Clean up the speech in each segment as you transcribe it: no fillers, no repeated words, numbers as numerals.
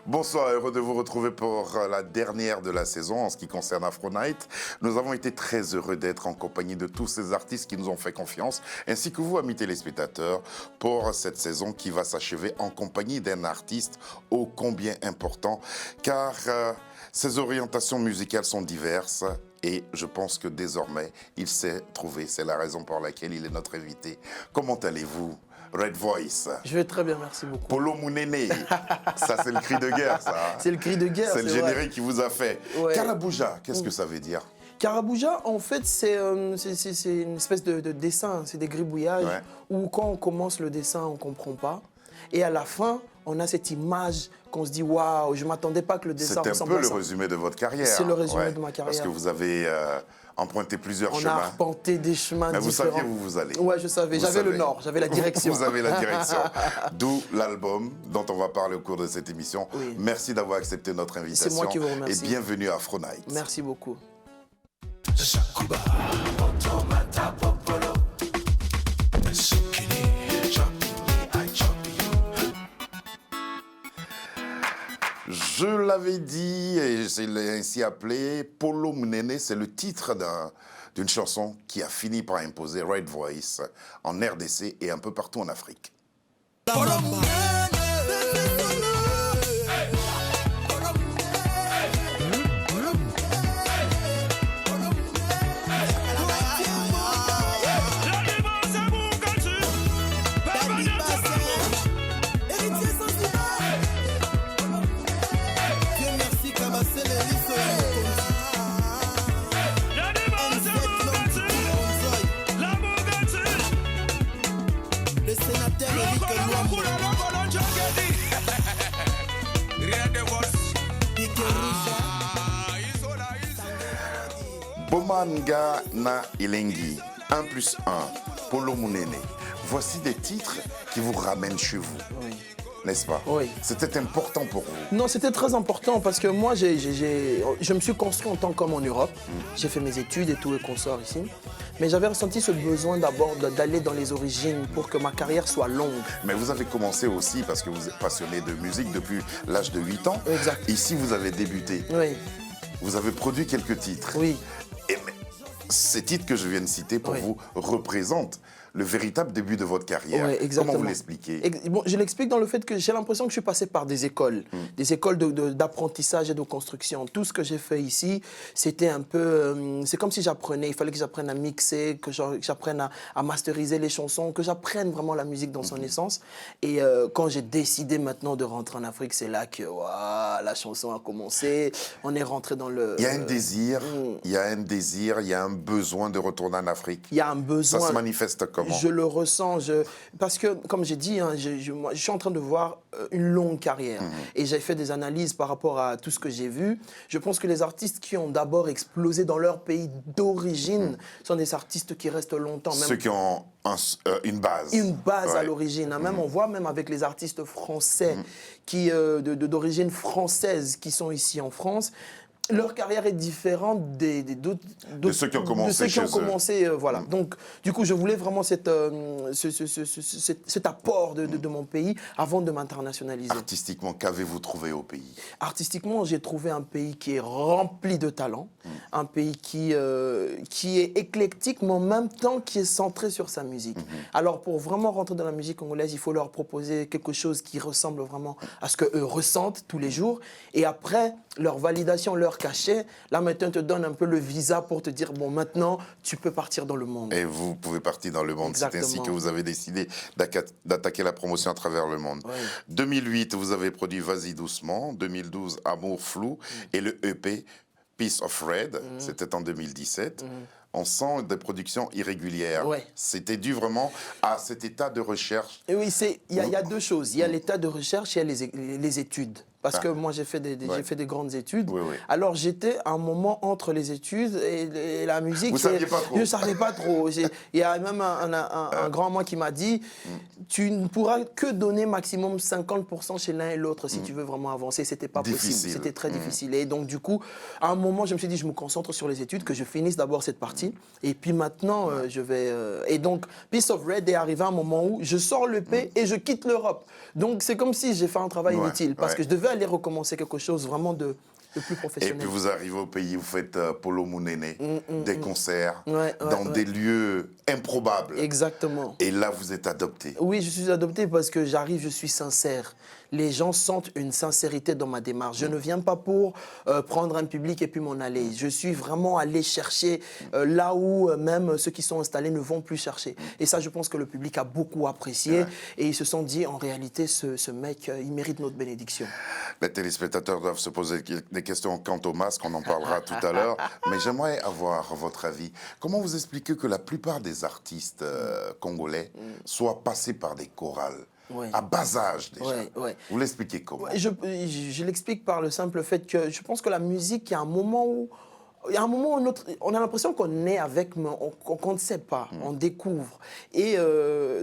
Bonsoir, heureux de vous retrouver pour la dernière de la saison en ce qui concerne Afro Night. Nous avons été très heureux d'être en compagnie de tous ces artistes qui nous ont fait confiance, ainsi que vous, amis téléspectateurs, pour cette saison qui va s'achever en compagnie d'un artiste ô combien important, car ses orientations musicales sont diverses. Et je pense que désormais, il s'est trouvé. C'est la raison pour laquelle il est notre invité. Comment allez-vous, Red Voice? Je vais très bien, merci beaucoup. Polo Mounene, ça c'est le cri de guerre, ça. Hein? C'est le cri de guerre, c'est le générique qui vous a fait. Ouais. Karabuja, qu'est-ce que ça veut dire? Karabuja, en fait, c'est une espèce de dessin, c'est des gribouillages où quand on commence le dessin, on ne comprend pas. Et à la fin, on a cette image qu'on se dit « Waouh, je ne m'attendais pas que le dessin ressemble à ça ». C'est un peu le résumé de votre carrière. C'est le résumé de ma carrière. Parce que vous avez emprunté plusieurs chemins. On a arpenté des chemins différents. Mais vous saviez où vous allez. Ouais, je savais. J'avais le nord, j'avais la direction. Vous avez la direction. D'où l'album dont on va parler au cours de cette émission. Oui. Merci d'avoir accepté notre invitation. C'est moi qui vous remercie. Et bienvenue à Afro Night. Merci beaucoup. Je l'avais dit, et je l'ai ainsi appelé, Polo Mounene, c'est le titre d'une chanson qui a fini par imposer Red Voice en RDC et un peu partout en Afrique. Bomanga na Ilengi, 1+1, Polo Mounene. Voici des titres qui vous ramènent chez vous. Oui. N'est-ce pas? Oui. C'était important pour vous? Non, c'était très important parce que moi, je me suis construit en tant qu'homme en Europe. J'ai fait mes études et tout le consort ici. Mais j'avais ressenti ce besoin d'abord d'aller dans les origines pour que ma carrière soit longue. Mais vous avez commencé aussi parce que vous êtes passionné de musique depuis l'âge de 8 ans. Exact. Ici, vous avez débuté. Oui. Vous avez produit quelques titres. Oui. Et ces titres que je viens de citer pour vous représentent le véritable début de votre carrière. Ouais, exactement. Comment vous l'expliquez? Bon, je l'explique dans le fait que j'ai l'impression que je suis passé par des écoles d'apprentissage et de construction. Tout ce que j'ai fait ici, c'était un peu... c'est comme si j'apprenais, il fallait que j'apprenne à mixer, que j'apprenne à masteriser les chansons, que j'apprenne vraiment la musique dans son essence. Et quand j'ai décidé maintenant de rentrer en Afrique, c'est là que la chanson a commencé. On est rentré dans le... Il y a un désir, il y a un désir, il y a un besoin de retourner en Afrique. Il y a un besoin. Ça se manifeste comment? Je le ressens, parce que, comme j'ai dit, hein, je suis en train de voir une longue carrière. Et j'ai fait des analyses par rapport à tout ce que j'ai vu. Je pense que les artistes qui ont d'abord explosé dans leur pays d'origine sont des artistes qui restent longtemps. Même ceux qui ont une base. Une base à l'origine. Hein. Même on voit même avec les artistes français d'origine française qui sont ici en France, leur carrière est différente de ceux qui ont commencé chez eux. Voilà. Donc, du coup, je voulais vraiment cet apport de mon pays avant de m'internationaliser. Artistiquement, qu'avez-vous trouvé au pays? Artistiquement, j'ai trouvé un pays qui est rempli de talent, un pays qui est éclectique, mais en même temps qui est centré sur sa musique. Alors, pour vraiment rentrer dans la musique congolaise, il faut leur proposer quelque chose qui ressemble vraiment à ce qu'eux ressentent tous les jours. Et après, leur validation, leur cachet, là maintenant, te donne un peu le visa pour te dire, bon, maintenant, tu peux partir dans le monde. Et vous pouvez partir dans le monde. C'est ainsi que vous avez décidé d'attaquer la promotion à travers le monde. Oui. 2008, vous avez produit Vas-y doucement. 2012, Amour flou. Et le EP Piece of Red, c'était en 2017. On sent des productions irrégulières. Ouais. C'était dû vraiment à cet état de recherche. Et oui, il y a deux choses. Il y a l'état de recherche et il y a les études. Parce que moi, j'ai fait des grandes études. Oui, oui. Alors, j'étais à un moment entre les études et la musique. Vous ne saviez pas trop? Je ne savais pas trop. Il y a même un grand moi qui m'a dit, tu ne pourras que donner maximum 50% chez l'un et l'autre si tu veux vraiment avancer. Ce n'était pas possible. C'était très difficile. Et donc, du coup, à un moment, je me suis dit, je me concentre sur les études, que je finisse d'abord cette partie. sorti. Et puis maintenant, je vais... et donc, Piece of Red est arrivé à un moment où je sors l'EP et je quitte l'Europe. Donc, c'est comme si j'ai fait un travail inutile parce que je devais aller recommencer quelque chose vraiment de plus professionnel. Et puis vous arrivez au pays, vous faites Polo Mounene, des concerts dans des lieux improbables. Exactement. Et là, vous êtes adopté. Oui, je suis adopté parce que j'arrive, je suis sincère. Les gens sentent une sincérité dans ma démarche. Je ne viens pas pour prendre un public et puis m'en aller. Je suis vraiment allé chercher là où même ceux qui sont installés ne vont plus chercher. Et ça, je pense que le public a beaucoup apprécié. Et ils se sont dit, en réalité, ce mec, il mérite notre bénédiction. Les téléspectateurs doivent se poser des questions quant au masque, on en parlera tout à l'heure. Mais j'aimerais avoir votre avis. Comment vous expliquez que la plupart des artistes congolais soient passés par des chorales à bas âge déjà? Vous l'expliquez comment? Je l'explique par le simple fait que je pense que la musique, il y a un moment où on a l'impression qu'on est avec, mais qu'on ne sait pas, on découvre. Et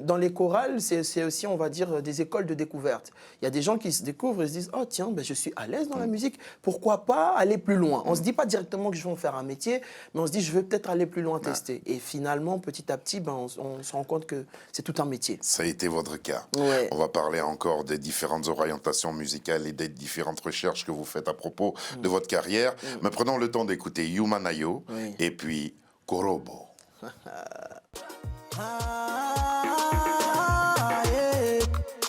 dans les chorales, c'est aussi, on va dire, des écoles de découverte. Il y a des gens qui se découvrent et se disent « Oh tiens, ben, je suis à l'aise dans la musique, pourquoi pas aller plus loin ?» On ne se dit pas directement que je vais en faire un métier, mais on se dit « Je vais peut-être aller plus loin tester ». Et finalement, petit à petit, ben, on se rend compte que c'est tout un métier. Ça a été votre cas. Ouais. On va parler encore des différentes orientations musicales et des différentes recherches que vous faites à propos de votre carrière. Mais prenons le temps d'écouter Yumanayo et puis Korobo.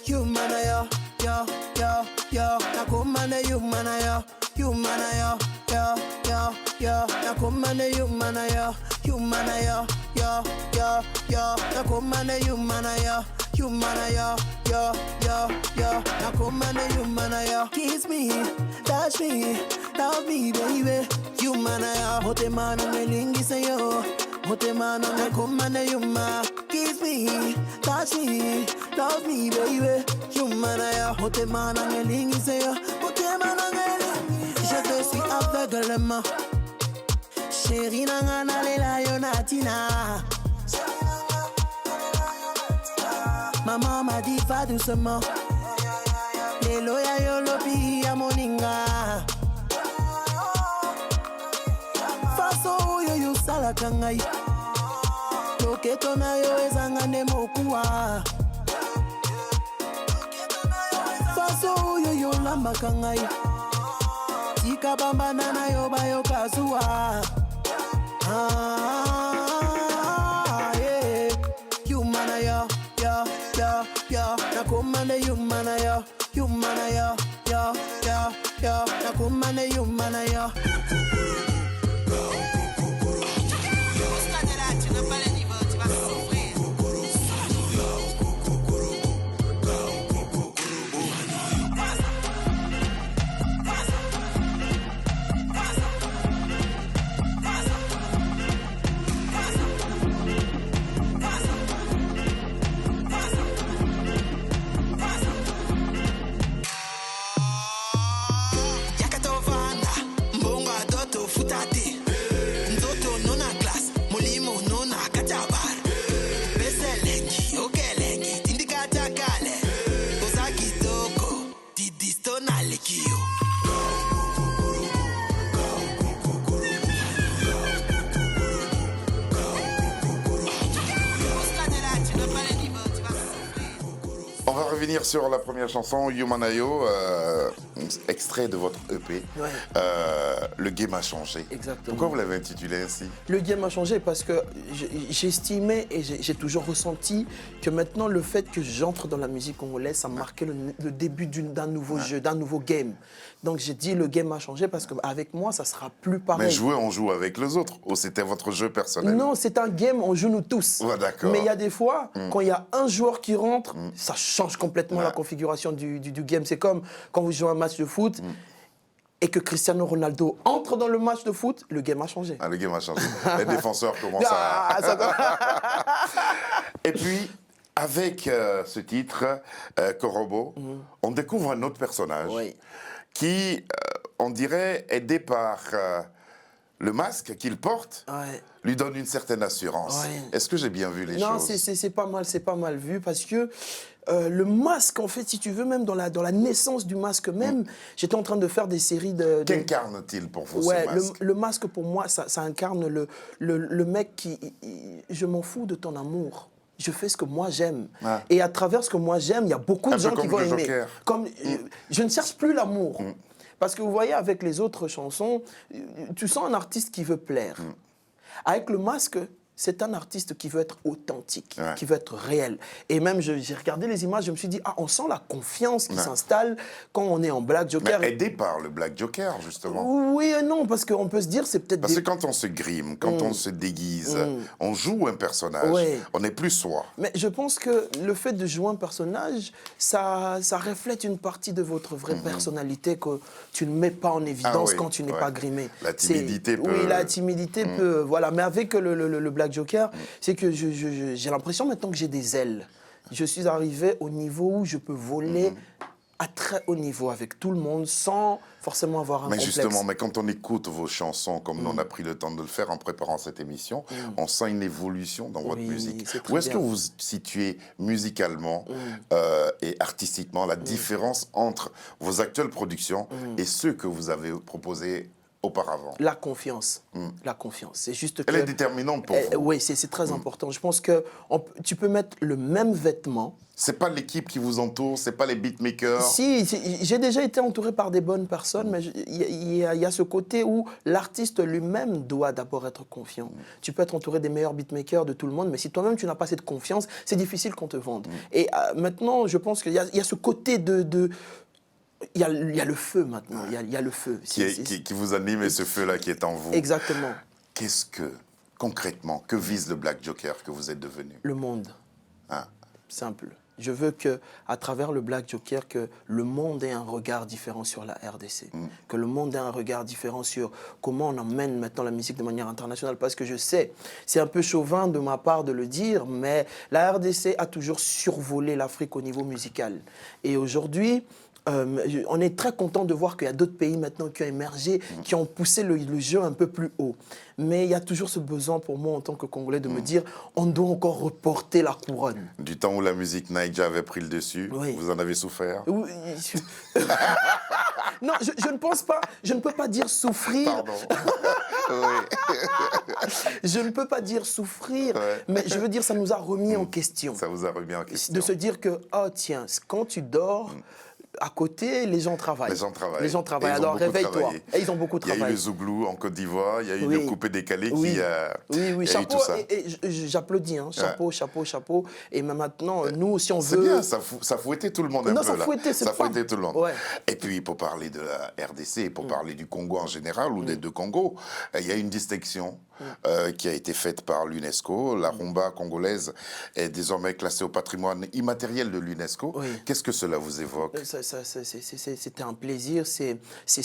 Yumanayo, yo, yo, yo, nakumane Yumanayo, Yumanayo, yo, yo, yo, nakumane Yumanayo, Yumanayo, yo, yo, yo, nakumane Yumanayo. Yumanayo, yo, yo, yo, nakumane Yumanayo. Kiss me, touch me, love me, baby. Yumanayo, hotemano melingi sayo. Hotemano nakumane Yuma. Kiss me, touch me, love me, baby. Yumanayo, hotemano melingi sayo. Hotemano melingi. Je te suis aveuglement. Chérie nangana lela yonatina. Maman m'a dit va doucement. Les loya yo lobi ya moninga. Faso yo yo sala kangai. Loketo na yo ezangane mokuwa. Faso yo yo lamba kangai. Tika bambana na yo ba yo kazua. Yumanayo, yo, yo, yo, nakumane Yumanayo, Yumanayo, yo, yo, yo, nakumane Yumanayo. On va revenir sur la première chanson, Yumanayo, extrait de votre EP. Le game a changé. Exactement. Pourquoi vous l'avez intitulé ainsi? Le game a changé parce que j'estimais et j'ai toujours ressenti que maintenant le fait que j'entre dans la musique congolaise, ça marquait le début d'un nouveau jeu, d'un nouveau game. Donc j'ai dit le game a changé parce qu'avec moi, ça sera plus pareil. Mais jouer, on joue avec les autres ou c'était votre jeu personnel? Non, c'est un game, on joue nous tous. Ouais, d'accord. Mais il y a des fois, quand il y a un joueur qui rentre, ça change complètement la configuration du game. C'est comme quand vous jouez un match de foot et que Cristiano Ronaldo entre dans le match de foot, le game a changé. Ah, le game a changé. Les défenseurs commencent à... Et puis, avec ce titre, Korobo, on découvre un autre personnage qui, on dirait, aidé par le masque qu'il porte, lui donne une certaine assurance. Est-ce que j'ai bien vu les choses? Non, c'est pas mal vu parce que le masque, en fait, si tu veux, même dans la naissance du masque même, j'étais en train de faire des séries de... Qu'incarne-t-il pour vous, Ouais, ce masque? le masque, pour moi, ça incarne le mec qui... Je m'en fous de ton amour. Je fais ce que moi j'aime. Ah. Et à travers ce que moi j'aime, il y a beaucoup de gens qui vont le aimer. Joker. Je ne cherche plus l'amour. Parce que vous voyez, avec les autres chansons, tu sens un artiste qui veut plaire. Avec le masque, c'est un artiste qui veut être authentique, qui veut être réel. Et même, j'ai regardé les images, je me suis dit, on sent la confiance qui s'installe quand on est en Black Joker. Mais aidé par le Black Joker, justement. Oui et non, parce qu'on peut se dire, c'est peut-être Parce que quand on se grime, quand on se déguise, on joue un personnage, on n'est plus soi. Mais je pense que le fait de jouer un personnage, ça reflète une partie de votre vraie personnalité que tu ne mets pas en évidence quand tu n'es pas grimé. La timidité peut... Oui, la timidité peut... Voilà, mais avec le Black Joker, c'est que j'ai l'impression maintenant que j'ai des ailes. Je suis arrivé au niveau où je peux voler à très haut niveau avec tout le monde sans forcément avoir un Mais complexe. justement, mais quand on écoute vos chansons, comme nous on a pris le temps de le faire en préparant cette émission, on sent une évolution dans votre musique. Où est-ce que vous situez musicalement et artistiquement la différence entre vos actuelles productions et ceux que vous avez proposés auparavant? La confiance. La confiance. C'est juste que... Elle est déterminante pour vous. Oui, c'est très important. Je pense que tu peux mettre le même vêtement. C'est pas l'équipe qui vous entoure, c'est pas les beatmakers. Si, j'ai déjà été entouré par des bonnes personnes, mais il y a ce côté où l'artiste lui-même doit d'abord être confiant. Tu peux être entouré des meilleurs beatmakers de tout le monde, mais si toi-même tu n'as pas cette confiance, c'est difficile qu'on te vende. Et maintenant, je pense qu'il y a ce côté de il y a le feu maintenant, il y a le feu. Qui vous anime et ce feu-là qui est en vous. Exactement. Qu'est-ce que, concrètement, que vise le Black Joker que vous êtes devenu? Le monde. Ah. Simple. Je veux que, à travers le Black Joker, que le monde ait un regard différent sur la RDC. Que le monde ait un regard différent sur comment on emmène maintenant la musique de manière internationale. Parce que je sais, c'est un peu chauvin de ma part de le dire, mais la RDC a toujours survolé l'Afrique au niveau musical. Et aujourd'hui, on est très content de voir qu'il y a d'autres pays maintenant qui ont émergé, qui ont poussé le jeu un peu plus haut. Mais il y a toujours ce besoin pour moi en tant que Congolais de me dire on doit encore reporter la couronne. Du temps où la musique Naija avait pris le dessus, vous en avez souffert? Oui. Non, je ne pense pas, je ne peux pas dire souffrir. Pardon. Je ne peux pas dire souffrir, mais je veux dire ça nous a remis en question. Ça vous a remis en question. De se dire que, oh tiens, quand tu dors... À côté, les gens travaillent. Les gens travaillent. Alors réveille-toi. Et ils ont beaucoup travaillé. Il y a eu le Zouglou en Côte d'Ivoire, il y a eu le coupé décalé qui a... Oui, chapeau. Et j'applaudis, hein. Chapeau. Et maintenant, nous, si on veut... C'est bien, ça fouettait tout le monde un peu. Ça fouettait tout le monde. Ouais. Et puis, pour parler de la RDC, pour parler du Congo en général, ou des deux Congos, il y a une distinction qui a été faite par l'UNESCO. La rumba congolaise est désormais classée au patrimoine immatériel de l'UNESCO. Qu'est-ce que cela vous évoque? C'était un plaisir, c'est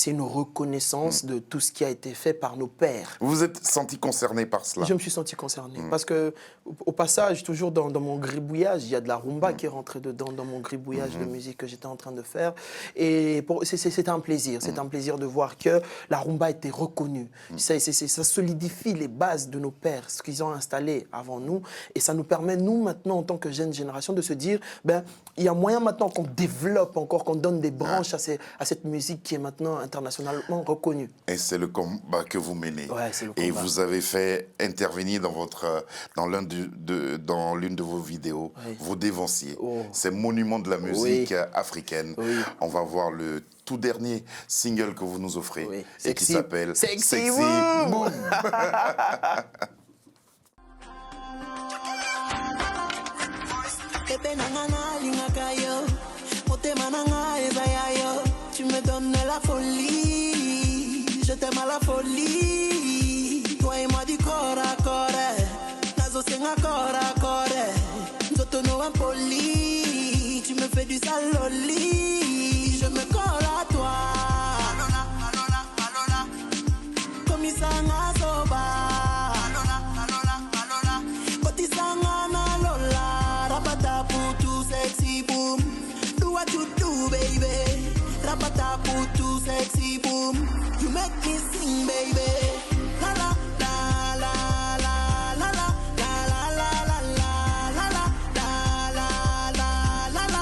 une reconnaissance de tout ce qui a été fait par nos pères. Vous vous êtes senti concerné par cela? Je me suis senti concerné parce que, au passage, toujours dans mon gribouillage, il y a de la rumba qui est rentrée dedans, dans mon gribouillage de musique que j'étais en train de faire. Et c'était un plaisir, c'est un plaisir de voir que la rumba était reconnue. Ça solidifie les bases de nos pères, ce qu'ils ont installé avant nous. Et ça nous permet, nous, maintenant, en tant que jeune génération, de se dire, il y a moyen maintenant qu'on développe encore, qu'on donne des branches à cette musique qui est maintenant internationalement reconnue. Et c'est le combat que vous menez. Ouais, c'est le combat. Et vous avez fait intervenir dans l'une de vos vidéos, vos dévanciers, ces monuments de la musique africaine. On va voir le tout dernier single que vous nous offrez et qui s'appelle Sexy Boom. Tu me donnes la folie, je t'aime à la folie. Toi et moi du corps à corps, nazo senga corps à corps. Zotono impoli, tu me fais du saloli. Je me colle à toi. Comme il s'en soba. Kotisanga na lola, rapata pour tout sexy boom. Do what you do, baby. Rapata pour tout sexy boom. You make me sing, baby. La la la la la la la la la la la la la la la la la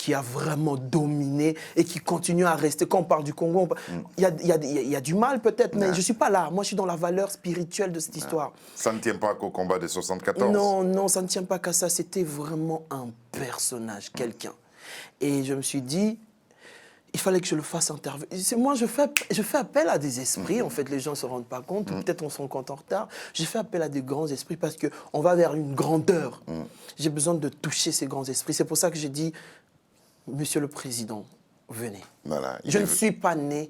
qui a vraiment dominé et qui continue à rester. Quand on parle du Congo, il y a du mal peut-être, mais je ne suis pas là. Moi, je suis dans la valeur spirituelle de cette histoire. Ça ne tient pas qu'au combat de 74? Non, non, ça ne tient pas qu'à ça. C'était vraiment un personnage, quelqu'un. Et je me suis dit, il fallait que je le fasse intervenir. Moi, je fais appel à des esprits. En fait, les gens ne se rendent pas compte. Ou peut-être on se rend compte en retard. J'ai fait appel à des grands esprits parce qu'on va vers une grandeur. J'ai besoin de toucher ces grands esprits. C'est pour ça que j'ai dit, Monsieur le Président, venez. Voilà, Je ne suis pas né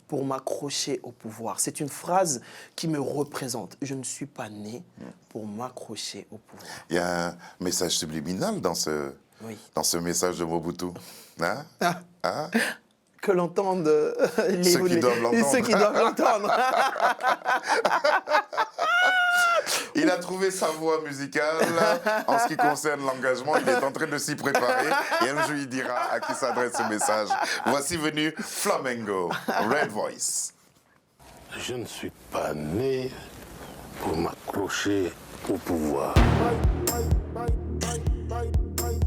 pour m'accrocher au pouvoir. C'est une phrase qui me représente. Je ne suis pas né pour m'accrocher au pouvoir. Il y a un message subliminal dans ce message de Mobutu. Hein? Hein? Que l'entendent ceux qui doivent l'entendre. Ceux qui doivent l'entendre. Il a trouvé sa voie musicale en ce qui concerne l'engagement. Il est en train de s'y préparer et un jour il dira à qui s'adresse ce message. Voici venu Flamengo, Red Voice. Je ne suis pas né pour m'accrocher au pouvoir.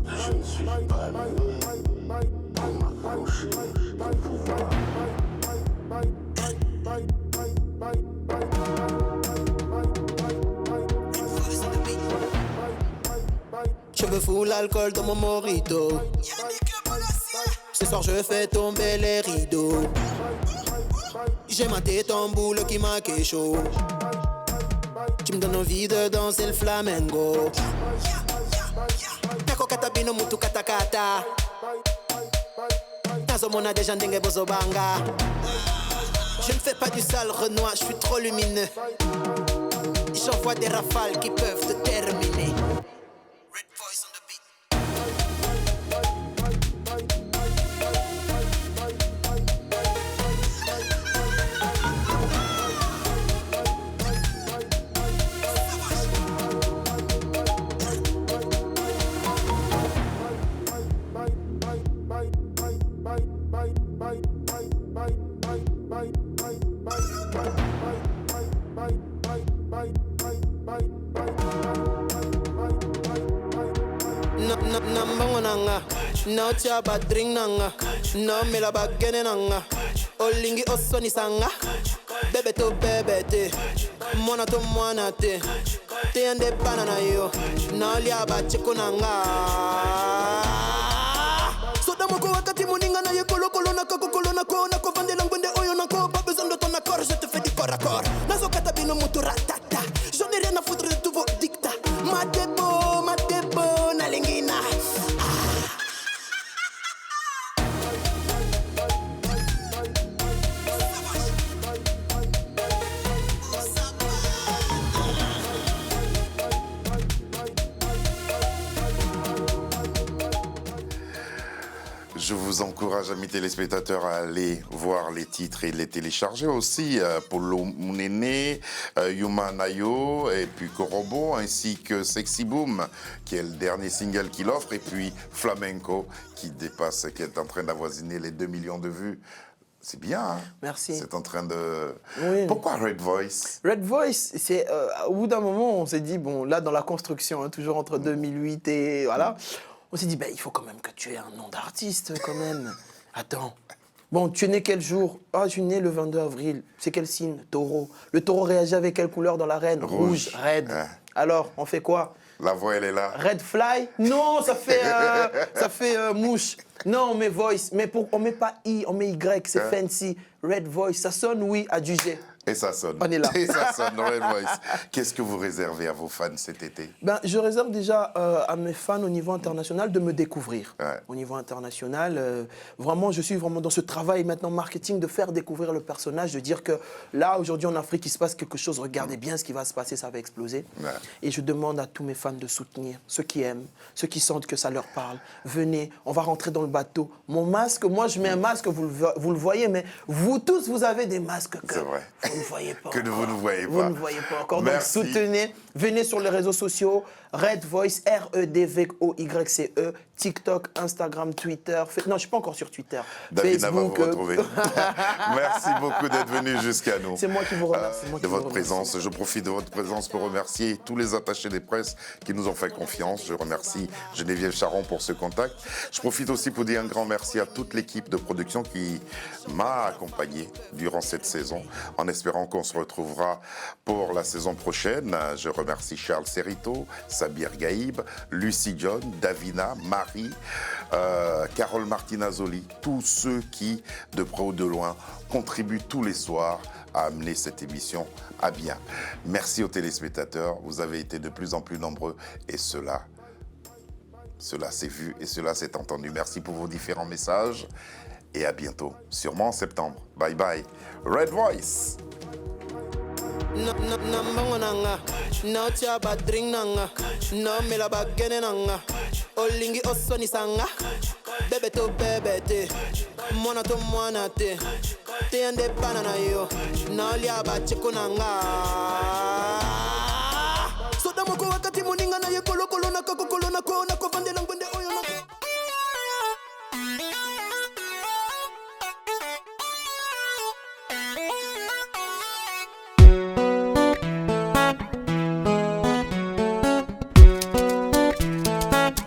Je ne suis pas né pour m'accrocher au pouvoir. Je veux foutre l'alcool dans mon mojito. Ce soir je fais tomber les rideaux. J'ai ma tête en boule qui m'a chaud. Tu me donnes envie de danser le flamengo. Nako katabino mutu katakata. Nazo mona déjà ndenge bozo banga. Je ne fais pas du sale Renoir, je suis trop lumineux. J'envoie des rafales qui peuvent te terminer. Red Voice on the beat. Nambango nanga, no chaba drink nanga, no mela bagene nanga, olingi osoni sanga, bebe to bebe te, mwana to mwana te, te ande banana yo, no liaba cheko nanga. Soda moko wakati muninga na ye kolo kolo na kako kolo na ko na ko vande langwende oyo na ko, pas besoin de ton accord, je te fais du corps à corps. Nazo katabino mutu ratata, j'en ai rien à foutre de tous vos dictats. Ma debo, na lingina. Je vous encourage, amis téléspectateurs, à aller voir les titres et les télécharger aussi. Polo Munene, Yuma Nayo, et puis Korobo, ainsi que Sexy Boom, qui est le dernier single qu'il offre, et puis Flamenco, qui est en train d'avoisiner les 2 millions de vues. C'est bien, hein? Merci. C'est en train de... Oui. Pourquoi Red Voice? Red Voice, c'est au bout d'un moment, on s'est dit, bon, là, dans la construction, hein, toujours entre 2008 et voilà, on s'est dit, ben, il faut quand même que tu aies un nom d'artiste, quand même. Attends. Bon, tu es né quel jour? Ah, je suis né le 22 avril. C'est quel signe? Taureau. Le taureau réagit avec quelle couleur dans l'arène? Rouge. Red. Ouais. Alors, on fait quoi? La voix, elle est là. Red Fly? Non, ça fait mouche. Non, on met Voice. Mais on met pas I, on met Y, c'est fancy. Red Voice, ça sonne, oui, à juger. Et ça sonne. On est là. Et ça sonne, Red Voice. Qu'est-ce que vous réservez à vos fans cet été? Ben, je réserve déjà à mes fans au niveau international de me découvrir. Ouais. Au niveau international, vraiment, je suis vraiment dans ce travail maintenant marketing de faire découvrir le personnage, de dire que là, aujourd'hui en Afrique, il se passe quelque chose. Regardez bien ce qui va se passer, ça va exploser. Ouais. Et je demande à tous mes fans de soutenir ceux qui aiment, ceux qui sentent que ça leur parle. Venez, on va rentrer dans le bateau. Mon masque, moi, je mets un masque, vous le voyez, mais vous tous, vous avez des masques que vous ne voyez pas. Que vous ne voyez pas. Vous ne voyez pas encore. Merci. Donc, soutenez Venez sur les réseaux sociaux, Red Voice, REDVOYCE, TikTok, Instagram, Twitter. Non, je ne suis pas encore sur Twitter. Davina Facebook. va vous retrouver. Merci beaucoup d'être venu jusqu'à nous. C'est moi qui vous remercie. De votre présence. Je profite de votre présence pour remercier tous les attachés des presses qui nous ont fait confiance. Je remercie Geneviève Charon pour ce contact. Je profite aussi pour dire un grand merci à toute l'équipe de production qui m'a accompagné durant cette saison, en espérant qu'on se retrouvera pour la saison prochaine. Je remercie Charles Serrito, Sabir Gaïb, Lucie John, Davina, Marie, Carole Martinazoli, tous ceux qui, de près ou de loin, contribuent tous les soirs à amener cette émission à bien. Merci aux téléspectateurs, vous avez été de plus en plus nombreux et cela s'est vu et cela s'est entendu. Merci pour vos différents messages et à bientôt, sûrement en septembre. Bye bye. Red Voice. Nambangonanga, no chaba drink nanga, no mila bagene nanga, olingi osoni sanga, bebe to bebe te, mwana to mwana te ande banana yo, no liaba chiko nanga. So damo ko wakati muninga na ye kolo kolo na kako kolo na ko vandela